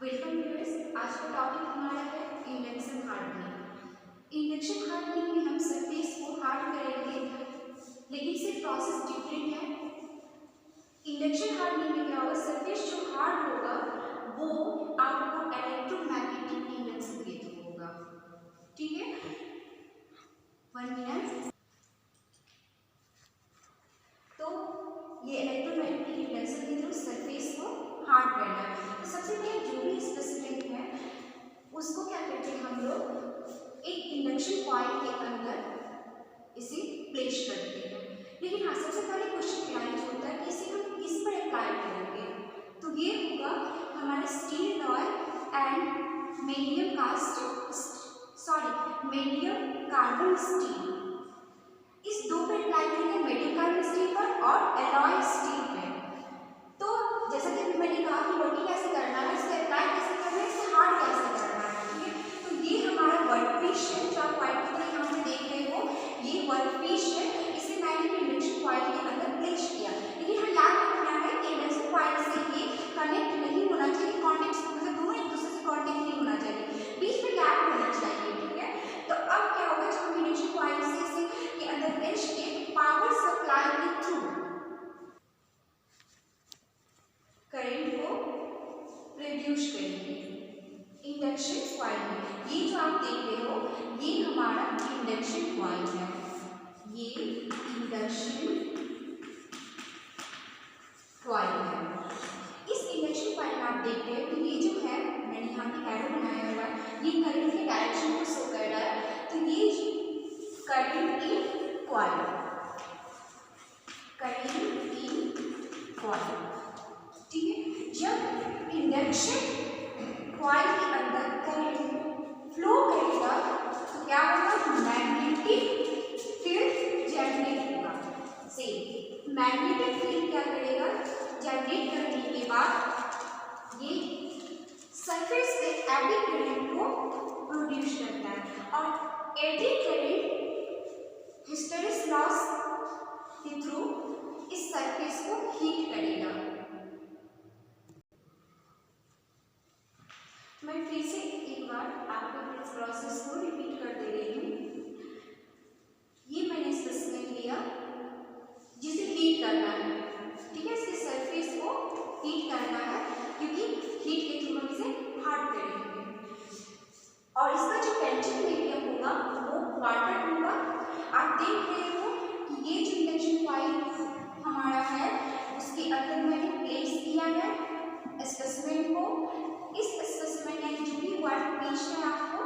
Welcome viewers. आज का topic हमारा है इंडक्शन हार्डनिंग। इंडक्शन हार्डनिंग में हम सरफेस को हार्ड करेंगे, लेकिन सिर्फ प्रोसेस डिफरेंट है। इंडक्शन हार्डनिंग में क्या होगा, सरफेस जो हार्ड होगा वो आपको इलेक्ट्रोमैग्नेटिक इंडक्शन के थ्रू होगा। ठीक है, 1 मिनट। तो ये इलेक्ट्रोमैग्नेटिक इंडक्शन के थ्रू सरफेस को हार्ड करना है। तो सबसे पहले जो भी स्पेसिफिक है उसको क्या करते हैं, हम लोग एक इंडक्शन कॉइल के अंदर इसे प्लेस करते हैं। लेकिन हाँ, सबसे पहले क्वेश्चन राइज होता है कि इसे हम किस पर अप्लाई करेंगे। तो ये होगा हमारा steel rod and medium carbon steel. इस दो पर अप्लाई करेंगे, मीडियम कार्बन स्टील पर और एलॉय स्टील पे। तो जैसा कि मैंने कहा कि वर्किंग कैसे करना है, इसे अप्लाई कैसे करना है, इसे हार्ड कैसे करना है। ठीक है, तो ये हमारा वर्कपीस है जो आप व्हाइट की तरह यहाँ पे देख रहे हो। ये वर्कपीस है, इसे मैंने इंडक्शन कॉइल के अंदर प्लेस किया। लेकिन हाँ, याद रखना है कि इंडक्शन कॉइल से ये कनेक्ट नहीं होना चाहिए, कॉन्टेक्ट मतलब दोनों एक दूसरे से कॉन्टेक्ट नहीं होना चाहिए, बीच में गैप होना चाहिए। ठीक है, तो अब क्या होगा, जब हम इंडक्शन कॉइल से इसे के अंदर प्लेस किए, पावर सप्लाई के थ्रू करंट को प्रोड्यूस करेंगे इंडक्शन कॉइल में। ये जो आप देख रहे हो ये हमारा इंडक्शन कॉइल है। ये इंडक्शन कॉइल है। इस इंडक्शन कॉइल में आप देख रहे हो कि ये जो है, मैंने यहाँ पे एरो बनाया हुआ है, ये करंट के डायरेक्शन को शो कर रहा है। तो ये current in coil, current in coil. ठीक है, जब इंडक्शन कॉइल के अंदर करंट फ्लो करेगा तो क्या होगा, मैग्नेटिक फील्ड जनरेट होगा। सेम मैग्नेटिक फील्ड क्या करेगा, जनरेट करने के बाद ये सरफेस पे एडी करंट को प्रोड्यूस करता है और एडी करंट हिस्टेरिस लॉस के थ्रू इस सरफेस को हीट करेगा। मैं फिर से एक बार आपको इस प्रोसेस को रिपीट कर दे रही हूँ। ये मैंने स्पेसिमेन लिया जिसे हीट करना है। ठीक है, इसके सरफेस को हीट करना है क्योंकि हीट के थ्रू हम इसे हार्ड करेंगे। और इसका जो टेंशन मीडियम होगा वो वाटर होगा। आप देख रहे हो कि ये जो इंडक्शन कॉइल हमारा है उसके अंदर मैंने प्लेस किया है स्पेसिमेन को। इस स्पेसिमेन यानी जो भी वर्कपीस है आपको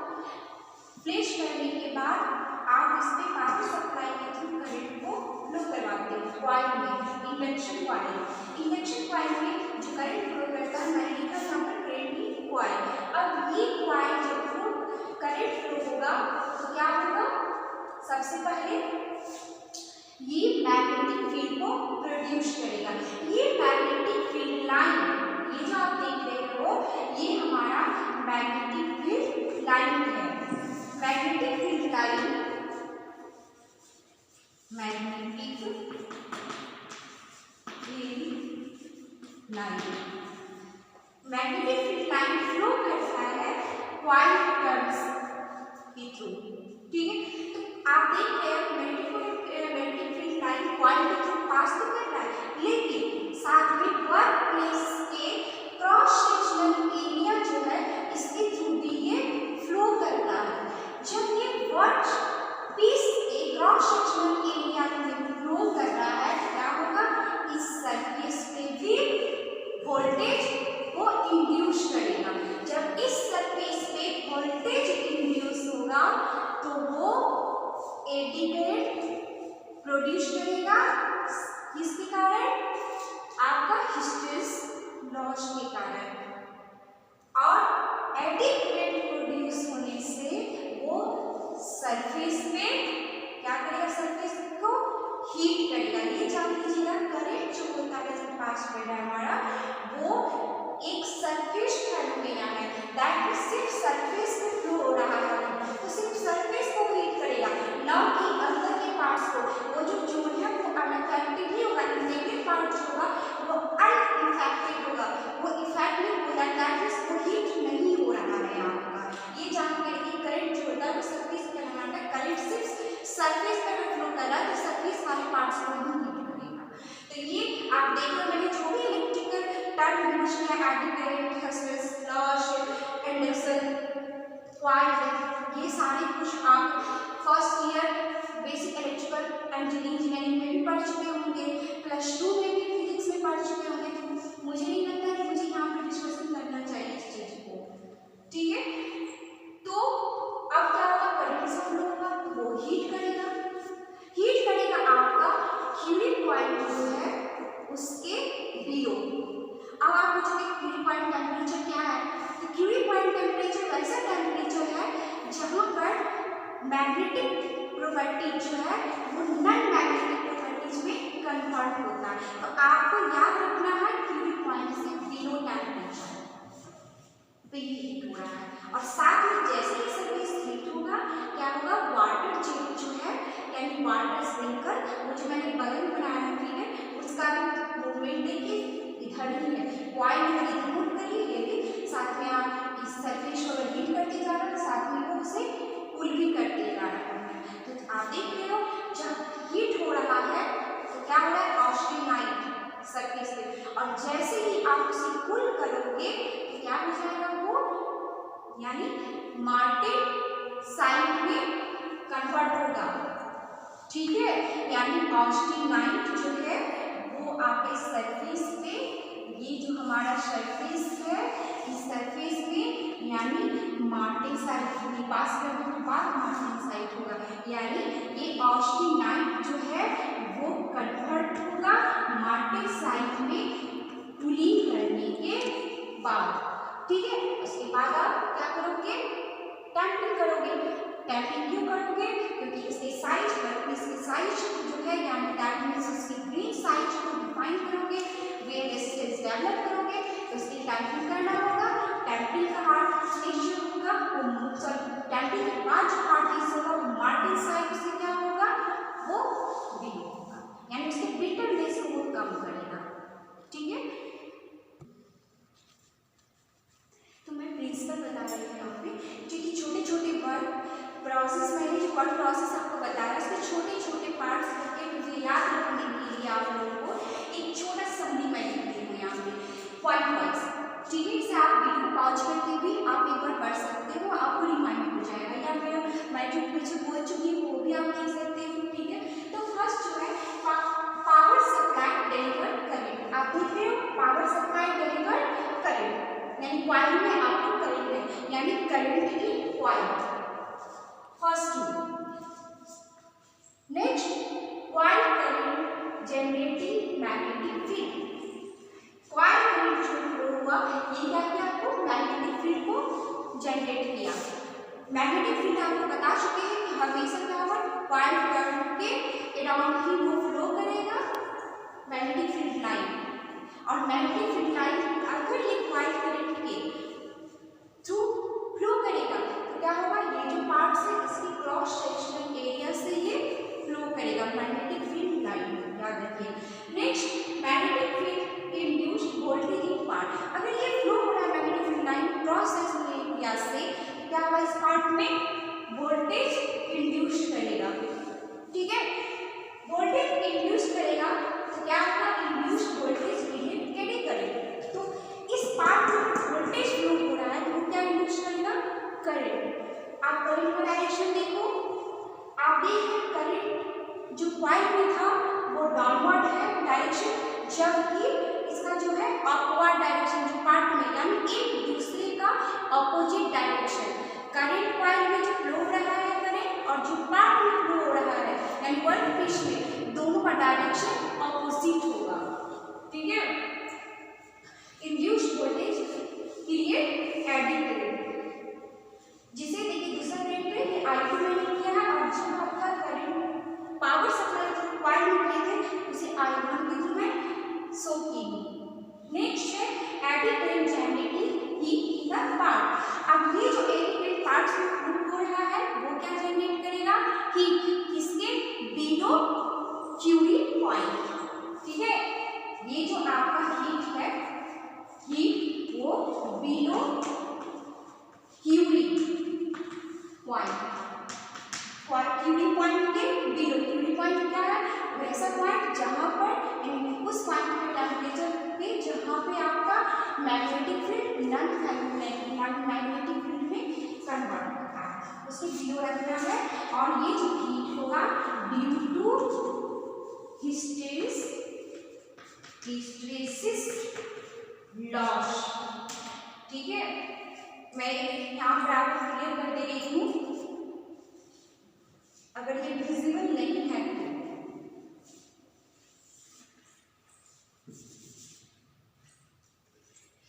प्लेस करने के बाद आप इस पे पावर सप्लाई के थ्रू करंट को फ्लो करवाते हो कॉइल में। इंडक्शन कॉइल, इंडक्शन कॉइल में जो करंट फ्लो करता है, मैंने लिखा यहाँ पर करंट इन कॉइल। अब ये कॉइल जब करंट फ्लो होगा तो क्या होगा, सबसे पहले ये मैग्नेटिक फील्ड को प्रोड्यूस करेगा। ये मैग्नेटिक फील्ड लाइन, ये जो आप देख रहे हो ये हमारा मैग्नेटिक फील्ड लाइन है। Magnetic field line, magnetic field line, magnetic field line flow करता है कॉइल टर्न्स के थ्रू। ठीक है, तो आप देख रहे हो मैग्नेटिक फील्ड लाइन कॉइल के थ्रू पास तो कर रहा है, लेकिन साथ में वर्कपीस के क्रॉस सेक्शनल एरिया जो है इसके थ्रू भी ये फ्लो करता है। जब ये वर्कपीस के क्रॉस सेक्शनल एरिया में फ्लो कर रहा है तो क्या होगा, इस सरफेस पे भी वोल्टेज को इंड्यूस करेगा। जब इस सरफेस पे वोल्टेज इंड्यूस होगा तो वो एडी करंट प्रोड्यूस करेगा। किसके कारण, आपका हिस्टेरिस लॉस के कारण। और एडी करंट प्रोड्यूस होने से वो सरफेस पे क्या करेगा, सरफेस को हीट करेगा। ये जान लीजिएगा, करंट जो होता है जब पास कर रहा है हमारा वो एक सरफेस फेनोमेना है, दैट मींस सिर्फ सरफेस पे फ्लो हो रहा है तो सिर्फ सरफेस को हीट करेगा, ना कि अंदर के पार्ट्स को। वो जो जोन है वो अनअफेक्टेड ही होगा, नेगेटिव पार्ट जो होगा वो अनइफेक्टेड होगा, वो इफेक्ट नहीं होगा, दैट मींस वो heat eddy current, hysteresis, flush, induction, coil, ये सारे कुछ आप first year basic electrical engineering में भी पढ़ चुके होंगे, +2 में भी फिजिक्स में पढ़ चुके होंगे। तो मुझे नहीं लगता कि मुझे यहाँ पर डिस्कशन करना चाहिए इस चीज को, ठीक है। तो अब क्या होगा, करंट से फ्लो होगा, वो हीट करेगा आपका क्यूरिंग पॉइंट जो है उसके बिलो। अब आप पूछोगे क्यूरिंग पॉइंट टेम्परेचर क्या है, तो क्यूरिंग पॉइंट टेम्परेचर वैसा टेम्परेचर है जहां पर मैग्नेटिक प्रॉपर्टी जो है वो नॉन मैग्नेटिक प्रॉपर्टीज में कन्वर्ट होता है। तो आपको याद रखना है क्यूरिंग पॉइंट से बिलो टेम्परेचर पे ये हीट हो रहा है। और साथ में जैसे ही सरफेस हीट होगा क्या होगा, वाटर जेट जो है यानी वाटर स्प्रिंकल, वो जो मैंने बगल में बनाया है, ठीक है, उसका भी मूवमेंट देखिए इधर ही है, कॉइल इधर मूव करिए, लेकिन साथ में आप इस सरफेस को अगर हीट करते जा रहे हो साथ में वो उसे कूल भी करते जा रहे हैं। तो आप देख रहे हो जब हीट हो रहा है तो क्या हो रहा है, ऑस्टेनाइट सरफेस पे, और जैसे ही आप उसे कूल करोगे तो क्या हो जाएगा वो, यानी मार्टिन साइट में कन्वर्ट होगा, ठीक है। यानी ऑस्टेनाइट जो है वो आपके सरफेस पे, ये जो हमारा सरफेस है इस सरफेस में यानी मार्टिन साइट पास करने के बाद मार्टिन साइट होगा, यानी ये ऑस्टेनाइट जो है वो कन्वर्ट होगा मार्टिन साइट में कूलिंग करने के बाद, ठीक है। उसके बाद आप क्या करोगे, टैंपिंग करोगे। टैंपिंग क्यों करोगे, क्योंकि इसके साइज पर, इसके साइज जो है यानी दैट मींस इसकी ग्रीन साइज को डिफाइन करोगे, वे रेजिस्टेंस डेवलप करोगे, तो इसकी टैंपिंग करना होगा। टैंपिंग का हार्ड नेचर होगा वो, सॉरी टैंपिंग के बाद जो हार्ड नेचर होगा वो मार्टिन साइड से क्या होगा, वो वीक होगा, यानी उसके बिटरनेस को वो कम करेगा, ठीक है। तो मैं प्रिंसिपल बता रही हूँ यहाँ पे, क्योंकि छोटे छोटे वर्क प्रोसेस, मैंने जो वर्क प्रोसेस आपको बताया उसके छोटे छोटे पार्ट्स करके मुझे याद रखने के लिए आप लोगों को एक छोटा समरी मैं लिखती हूँ यहाँ पे पॉइंट वाइज, ठीक है। इसे आप वीडियो पॉज करके भी आप एक बार पढ़ सकते हो, आपको रिमाइंड हो जाएगा, या फिर मैं जो पीछे बोल चुकी हूँ वो भी आप लिख सकते हो, ठीक है। तो फर्स्ट जो है पावर सप्लाई डिलीवर करेंट, आप देख रहे हो पावर सप्लाई डिलीवर करेंट, यानी कॉइल में आपको करंट है, यानी current in coil, first next coil current generating magnetic field, coil current जो फ्लो हुआ ये क्या किया, आपको मैग्नेटिक फील्ड को जनरेट किया। मैग्नेटिक फील्ड आपको बता चुके हैं कि हमेशा क्या होगा, कॉइल करंट के अराउंड ही वो फ्लो करेगा मैग्नेटिक फील्ड लाइन, और मैग्नेटिक फील्ड लाइन अगर ये कॉइल करंट के थ्रू फ्लो करेगा तो क्या होगा, ये जो पार्ट्स है इसकी क्रॉस सेक्शनल एरिया से ये फ्लो करेगा मैग्नेटिक फील्ड लाइन, याद रखिए। Next magnetic field induced voltage in part, अगर ये फ्लो हो रहा है magnetic field line cross sectional area से, क्या होगा, इस पार्ट में वोल्टेज इंड्यूस करेगा, ठीक है। वोल्टेज इंड्यूस करेगा तो क्या होगा, इंड्यूस वोल्टेज क्रिएट करेगा, तो इस पार्ट में वोल्टेज फ्लो हो रहा है तो वो क्या इंड्यूस करेगा, करंट। आप करंट का डायरेक्शन देखो, आप देखिए करंट जो कॉइल में था वो डाउनवर्ड है डायरेक्शन, जबकि इसका जो है अपवर्ड डायरेक्शन जो पार्ट में, यानी एक दूसरे का अपोजिट डायरेक्शन, करंट कॉइल में जो फ्लो हो रहा है करंट और जो पार्ट में फ्लो हो रहा है यानी वर्क पीस में, दोनों का डायरेक्शन अपोजिट होगा, ठीक है। Induced voltage create eddy current, जिसे देखिए दूसरा करंट है ये I2 मैंने किया है, और जो आपका करंट पावर सप्लाई जो कॉइल में किए थे उसे I1 के थ्रू में शो की। नेक्स्ट है eddy current generating heat in the part, अब ये जो एडी करंट पार्ट्स में फ्लो हो रहा है वो क्या जनरेट करेगा, हीट, किसके, बिलो क्यूरिंग पॉइंट, ठीक है। Hysteresis loss. ठीक है, मैं यहाँ पर आपको क्लियर कर दे रही हूँ, अगर ये विजिबल नहीं है तो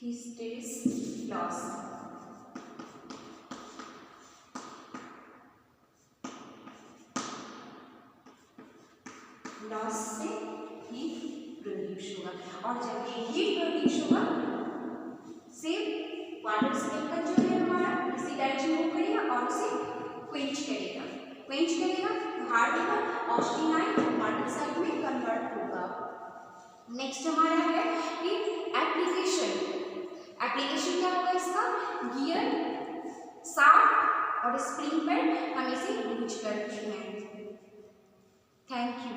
हिस्टेरेसिस लॉस। लॉस से हीट प्रोड्यूस होगा, और जब ये हीट प्रोड्यूस होगा सिर्फ वाटर स्पेक्ट्रम जो है हमारा इसी डायरेक्शन मूव करेगा और उसे क्वेंच करेगा तो हार्ड ऑस्टिनाइन वाटर साइड में कन्वर्ट होगा। नेक्स्ट हमारा है कि एप्लीकेशन क्या होगा इसका, गियर, शाफ्ट और स्प्रिंग पर हम इसे यूज करते हैं। Thank you.